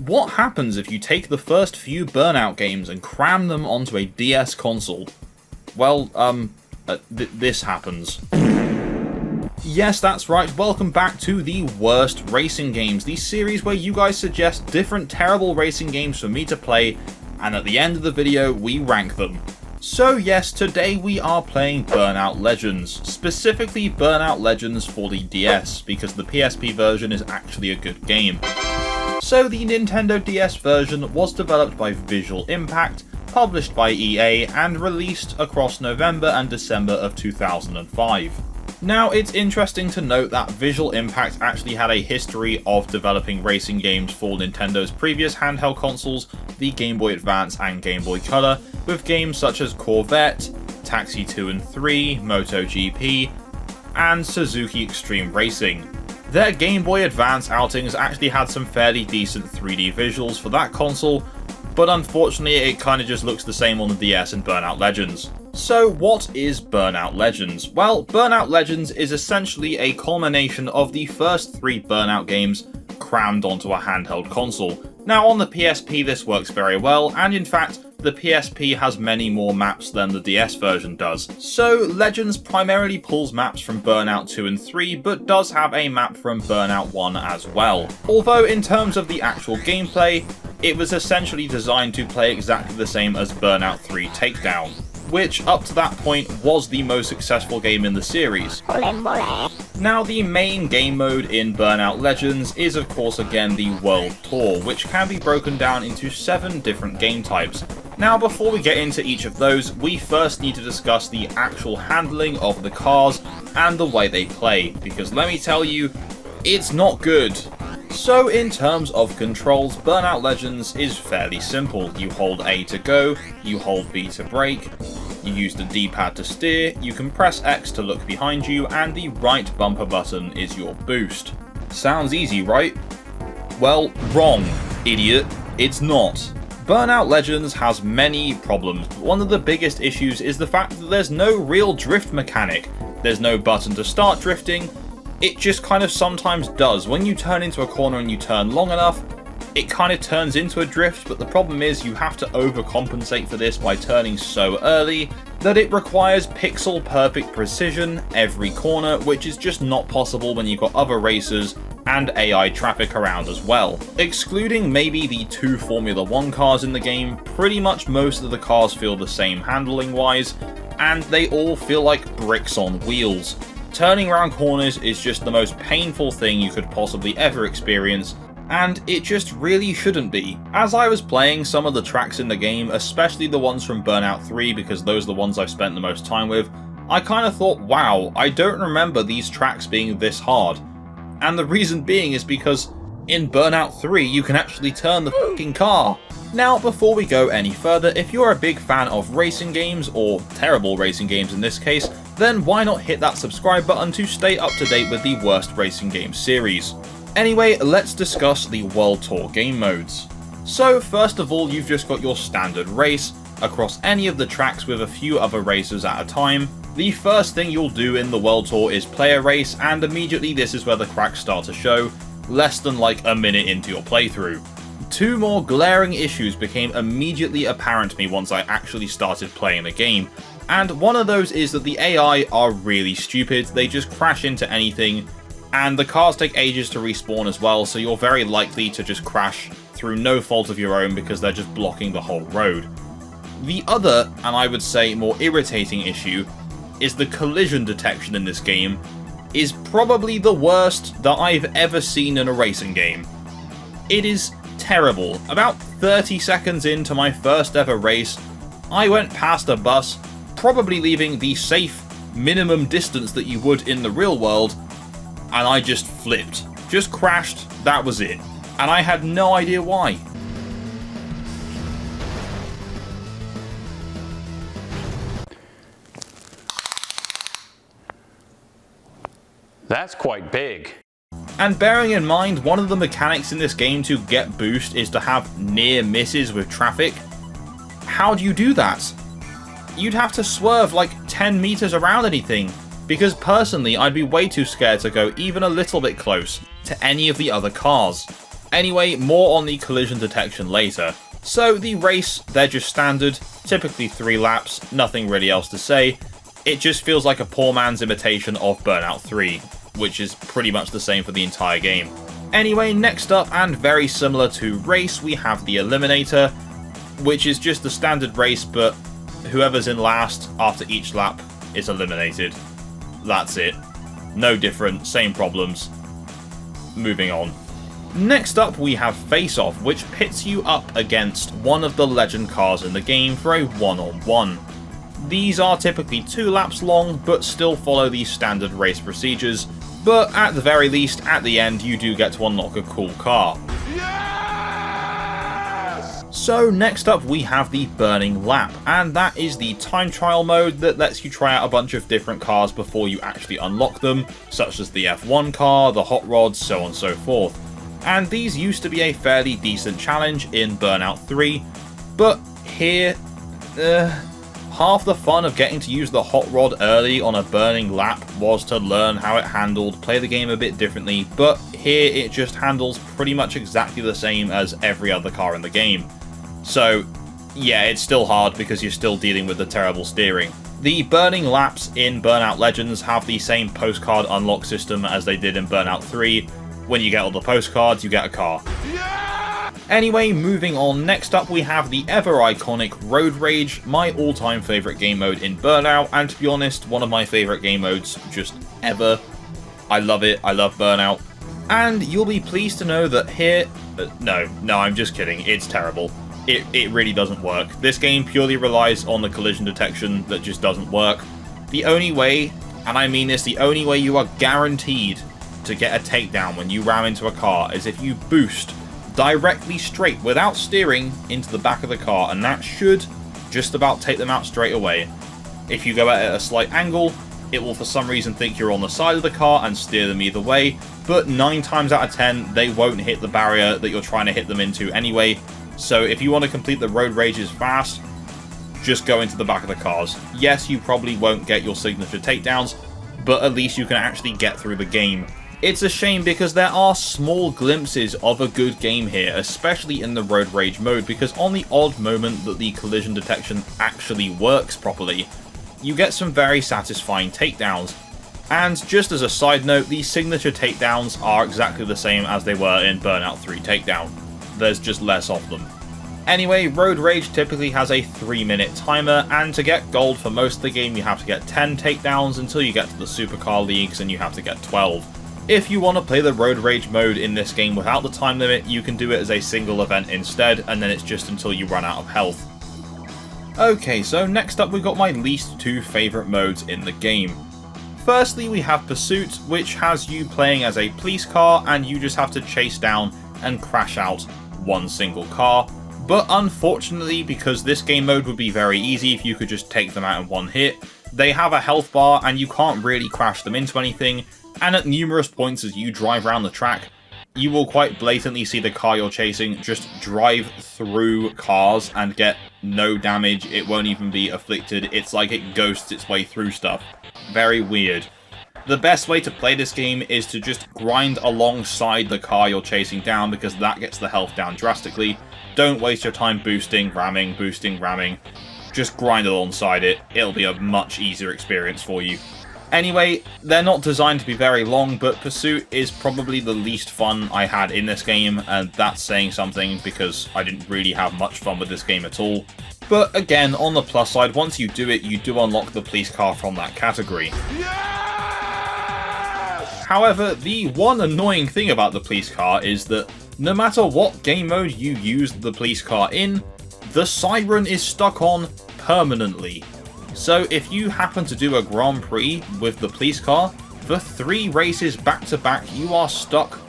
What happens if you take the first few Burnout games and cram them onto a DS console? Well, this happens. Yes, that's right, welcome back to the worst racing games, the series where you guys suggest different terrible racing games for me to play, and at the end of the video, we rank them. So yes, today we are playing Burnout Legends, specifically Burnout Legends for the DS, because the PSP version is actually a good game. So the Nintendo DS version was developed by Visual Impact, published by EA, and released across November and December of 2005. Now, it's interesting to note that Visual Impact actually had a history of developing racing games for Nintendo's previous handheld consoles, the Game Boy Advance and Game Boy Color, with games such as Corvette, Taxi 2 and 3, MotoGP, and Suzuki Extreme Racing. Their Game Boy Advance outings actually had some fairly decent 3D visuals for that console, but unfortunately it kinda just looks the same on the DS in Burnout Legends. So what is Burnout Legends? Well, Burnout Legends is essentially a culmination of the first 3 Burnout games crammed onto a handheld console. Now on the PSP this works very well, and in fact the PSP has many more maps than the DS version does. So Legends primarily pulls maps from Burnout 2 and 3, but does have a map from Burnout 1 as well. Although in terms of the actual gameplay, it was essentially designed to play exactly the same as Burnout 3 Takedown, which up to that point was the most successful game in the series. Now the main game mode in Burnout Legends is of course again the World Tour, which can be broken down into 7 different game types. Now before we get into each of those, we first need to discuss the actual handling of the cars and the way they play, because let me tell you, it's not good. So in terms of controls, Burnout Legends is fairly simple. You hold A to go, you hold B to brake, you use the D-pad to steer, you can press X to look behind you, and the right bumper button is your boost. Sounds easy, right? Well, wrong, idiot. It's not. Burnout Legends has many problems, but one of the biggest issues is the fact that there's no real drift mechanic. There's no button to start drifting. It just kind of sometimes does. When you turn into a corner and you turn long enough, it kind of turns into a drift, but the problem is you have to overcompensate for this by turning so early that it requires pixel perfect precision every corner, which is just not possible when you've got other racers and AI traffic around as well. Excluding maybe the 2 Formula 1 cars in the game, pretty much most of the cars feel the same handling wise, and they all feel like bricks on wheels. Turning around corners is just the most painful thing you could possibly ever experience, and it just really shouldn't be. As I was playing some of the tracks in the game, especially the ones from Burnout 3 because those are the ones I've spent the most time with, I kind of thought, wow, I don't remember these tracks being this hard. And the reason being is because in Burnout 3 you can actually turn the fucking car. Now before we go any further, if you're a big fan of racing games, or terrible racing games in this case, then why not hit that subscribe button to stay up to date with the worst racing game series. Anyway, let's discuss the World Tour game modes. So first of all, you've just got your standard race, across any of the tracks with a few other racers at a time. The first thing you'll do in the World Tour is play a race, and immediately this is where the cracks start to show, less than like a minute into your playthrough. 2 more glaring issues became immediately apparent to me once I actually started playing the game, and one of those is that the AI are really stupid. They just crash into anything, and the cars take ages to respawn as well, so you're very likely to just crash through no fault of your own because they're just blocking the whole road. The other, and I would say more irritating issue, is the collision detection in this game is probably the worst that I've ever seen in a racing game. It is terrible. About 30 seconds into my first ever race, I went past a bus, probably leaving the safe minimum distance that you would in the real world, and I just flipped. Just crashed, that was it. And I had no idea why. That's quite big. And bearing in mind, one of the mechanics in this game to get boost is to have near misses with traffic. How do you do that? You'd have to swerve like 10 meters around anything, because personally I'd be way too scared to go even a little bit close to any of the other cars. Anyway, more on the collision detection later. So the race, they're just standard, typically 3 laps, nothing really else to say. It just feels like a poor man's imitation of Burnout 3, which is pretty much the same for the entire game. Anyway, next up, and very similar to race, we have the Eliminator, which is just the standard race, but whoever's in last after each lap is eliminated. That's it. No different, same problems. Moving on. Next up we have Face Off, which pits you up against one of the legend cars in the game for a one-on-one. These are typically 2 laps long, but still follow the standard race procedures, but at the very least, at the end, you do get to unlock a cool car. Yes! So next up we have the Burning Lap, and that is the time trial mode that lets you try out a bunch of different cars before you actually unlock them, such as the F1 car, the hot rods, so on and so forth. And these used to be a fairly decent challenge in Burnout 3, but here, half the fun of getting to use the hot rod early on a burning lap was to learn how it handled, play the game a bit differently, but here it just handles pretty much exactly the same as every other car in the game. So yeah, it's still hard because you're still dealing with the terrible steering. The burning laps in Burnout Legends have the same postcard unlock system as they did in Burnout 3. When you get all the postcards, you get a car. Yeah! Anyway, moving on, next up we have the ever iconic Road Rage, my all-time favourite game mode in Burnout, and to be honest, one of my favourite game modes just ever. I love it, I love Burnout. And you'll be pleased to know that here... No, I'm just kidding, it's terrible. It really doesn't work. This game purely relies on the collision detection that just doesn't work. The only way, and I mean this, the only way you are guaranteed to get a takedown when you ram into a car is if you boost directly straight without steering into the back of the car, and that should just about take them out straight away. If you go at a slight angle, it will for some reason think you're on the side of the car and steer them either way, but 9 times out of 10 they won't hit the barrier that you're trying to hit them into anyway. So if you want to complete the road rages fast, just go into the back of the cars. Yes, you probably won't get your signature takedowns, but at least you can actually get through the game. It's a shame because there are small glimpses of a good game here, especially in the road rage mode, because on the odd moment that the collision detection actually works properly, you get some very satisfying takedowns. And just as a side note, the signature takedowns are exactly the same as they were in Burnout 3 Takedown. There's just less of them. Anyway, Road Rage typically has a 3-minute timer, and to get gold for most of the game you have to get 10 takedowns until you get to the Supercar Leagues and you have to get 12. If you want to play the Road Rage mode in this game without the time limit, you can do it as a single event instead, and then it's just until you run out of health. Okay, so next up we've got my least 2 favourite modes in the game. Firstly, we have Pursuit, which has you playing as a police car and you just have to chase down and crash out one single car. But unfortunately, because this game mode would be very easy if you could just take them out in one hit, they have a health bar and you can't really crash them into anything, and at numerous points as you drive around the track, you will quite blatantly see the car you're chasing just drive through cars and get no damage. It won't even be afflicted. It's like it ghosts its way through stuff. Very weird. The best way to play this game is to just grind alongside the car you're chasing down, because that gets the health down drastically. Don't waste your time boosting, ramming. Just grind alongside it. It'll be a much easier experience for you. Anyway, they're not designed to be very long, but Pursuit is probably the least fun I had in this game, and that's saying something because I didn't really have much fun with this game at all. But again, on the plus side, once you do it, you do unlock the police car from that category. Yes! However, the one annoying thing about the police car is that no matter what game mode you use the police car in, the siren is stuck on permanently. So if you happen to do a Grand Prix with the police car, for 3 races back to back you are stuck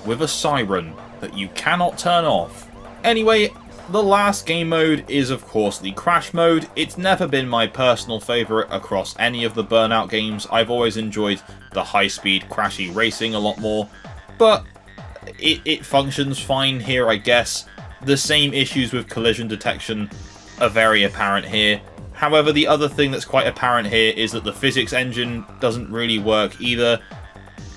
with a siren that you cannot turn off. Anyway, the last game mode is of course the Crash mode. It's never been my personal favourite across any of the Burnout games. I've always enjoyed the high-speed crashy racing a lot more, but it functions fine here, I guess. The same issues with collision detection are very apparent here. However, the other thing that's quite apparent here is that the physics engine doesn't really work either.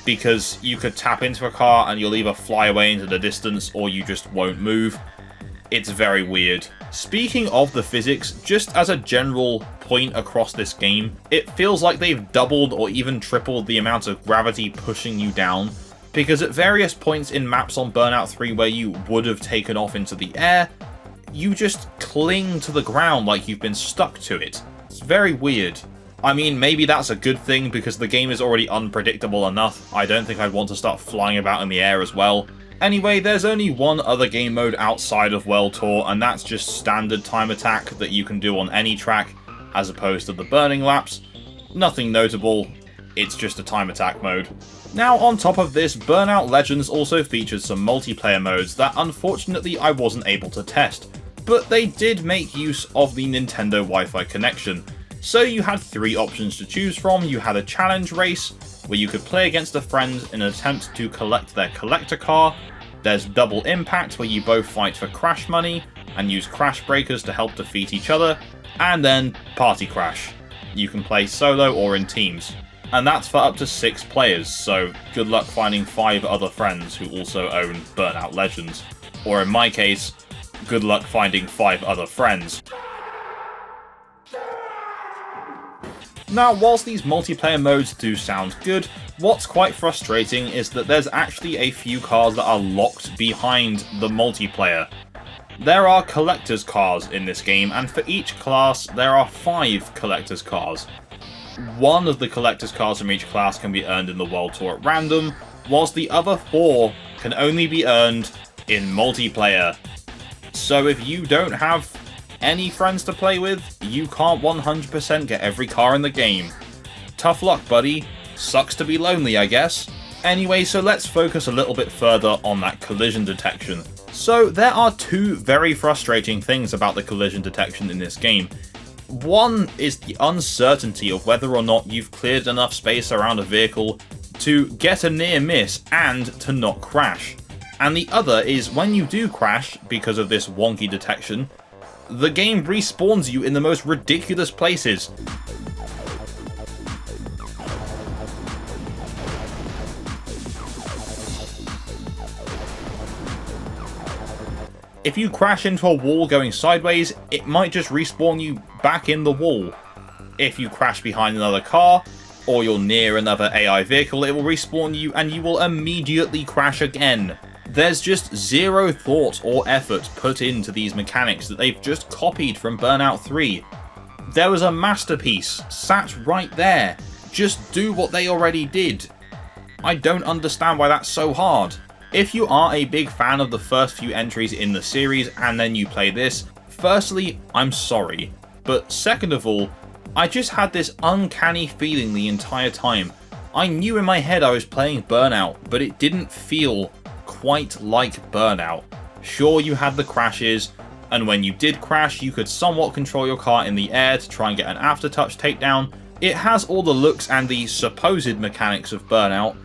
because you could tap into a car and you'll either fly away into the distance or you just won't move. It's very weird. Speaking of the physics, just as a general point across this game, it feels like they've doubled or even tripled the amount of gravity pushing you down, because at various points in maps on Burnout 3 where you would have taken off into the air, you just cling to the ground like you've been stuck to it. It's very weird. I mean, maybe that's a good thing because the game is already unpredictable enough. I don't think I'd want to start flying about in the air as well. Anyway, there's only one other game mode outside of World Tour, and that's just standard time attack that you can do on any track, as opposed to the burning laps. Nothing notable, it's just a time attack mode. Now, on top of this, Burnout Legends also featured some multiplayer modes that unfortunately I wasn't able to test, but they did make use of the Nintendo Wi-Fi connection. So you had 3 options to choose from. You had a challenge race, where you could play against a friend in an attempt to collect their collector car. There's Double Impact, where you both fight for crash money and use crash breakers to help defeat each other. And then Party Crash. You can play solo or in teams. And that's for up to 6 players, so good luck finding 5 other friends who also own Burnout Legends. Or in my case, good luck finding 5 other friends. Now, whilst these multiplayer modes do sound good, what's quite frustrating is that there's actually a few cars that are locked behind the multiplayer. There are collector's cars in this game, and for each class there are 5 collector's cars. One of the collector's cars from each class can be earned in the World Tour at random, whilst the other 4 can only be earned in multiplayer. So if you don't have any friends to play with, you can't 100% get every car in the game. Tough luck, buddy. Sucks to be lonely, I guess. Anyway, so let's focus a little bit further on that collision detection. So there are 2 very frustrating things about the collision detection in this game. One is the uncertainty of whether or not you've cleared enough space around a vehicle to get a near miss and to not crash. And the other is when you do crash, because of this wonky detection, the game respawns you in the most ridiculous places. If you crash into a wall going sideways, it might just respawn you back in the wall. If you crash behind another car, or you're near another AI vehicle, it will respawn you and you will immediately crash again. There's just zero thought or effort put into these mechanics that they've just copied from Burnout 3. There was a masterpiece sat right there. Just do what they already did. I don't understand why that's so hard. If you are a big fan of the first few entries in the series and then you play this, firstly, I'm sorry. But second of all, I just had this uncanny feeling the entire time. I knew in my head I was playing Burnout, but it didn't feel quite like Burnout. Sure, you had the crashes, and when you did crash, you could somewhat control your car in the air to try and get an aftertouch takedown. It has all the looks and the supposed mechanics of Burnout,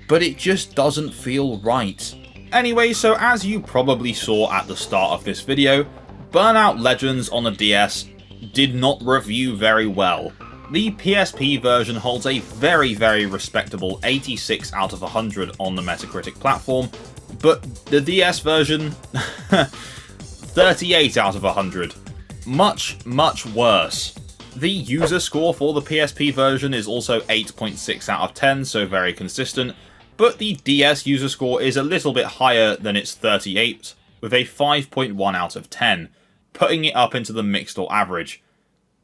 but it just doesn't feel right. Anyway, so as you probably saw at the start of this video, Burnout Legends on the DS did not review very well. The PSP version holds a very, very respectable 86 out of 100 on the Metacritic platform, but the DS version, 38 out of 100. Much, much worse. The user score for the PSP version is also 8.6 out of 10, so very consistent, but the DS user score is a little bit higher than its 38, with a 5.1 out of 10, putting it up into the mixed or average.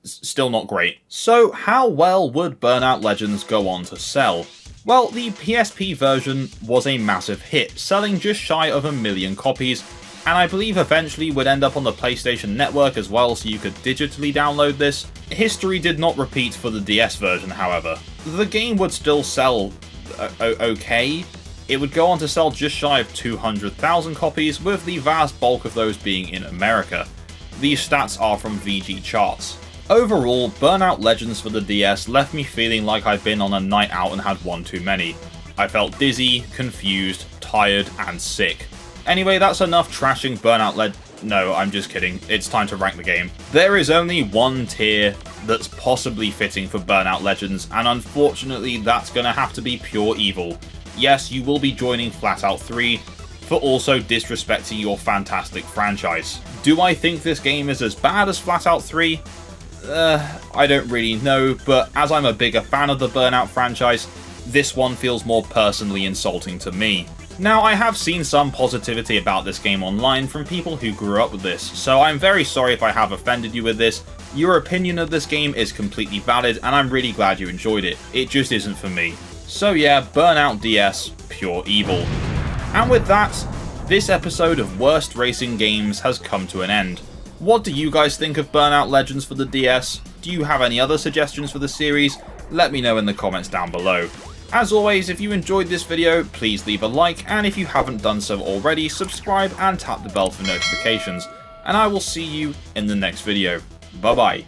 Still not great. So how well would Burnout Legends go on to sell? Well, the PSP version was a massive hit, selling just shy of 1 million copies, and I believe eventually would end up on the PlayStation Network as well, so you could digitally download this. History did not repeat for the DS version, however. The game would still sell okay. It would go on to sell just shy of 200,000 copies, with the vast bulk of those being in America. These stats are from VG Charts. Overall, Burnout Legends for the DS left me feeling like I'd been on a night out and had one too many. I felt dizzy, confused, tired, and sick. Anyway, that's enough trashing Burnout No, I'm just kidding. It's time to rank the game. There is only one tier that's possibly fitting for Burnout Legends, and unfortunately that's gonna have to be pure evil. yes, you will be joining Flatout 3 for also disrespecting your fantastic franchise. Do I think this game is as bad as Flatout 3? I don't really know, but as I'm a bigger fan of the Burnout franchise, this one feels more personally insulting to me. Now, I have seen some positivity about this game online from people who grew up with this, so I'm very sorry if I have offended you with this. Your opinion of this game is completely valid, and I'm really glad you enjoyed it. It just isn't for me. So yeah, Burnout DS, pure evil. And with that, this episode of Worst Racing Games has come to an end. What do you guys think of Burnout Legends for the DS? Do you have any other suggestions for the series? Let me know in the comments down below. As always, if you enjoyed this video, please leave a like, and if you haven't done so already, subscribe and tap the bell for notifications. And I will see you in the next video. Bye bye.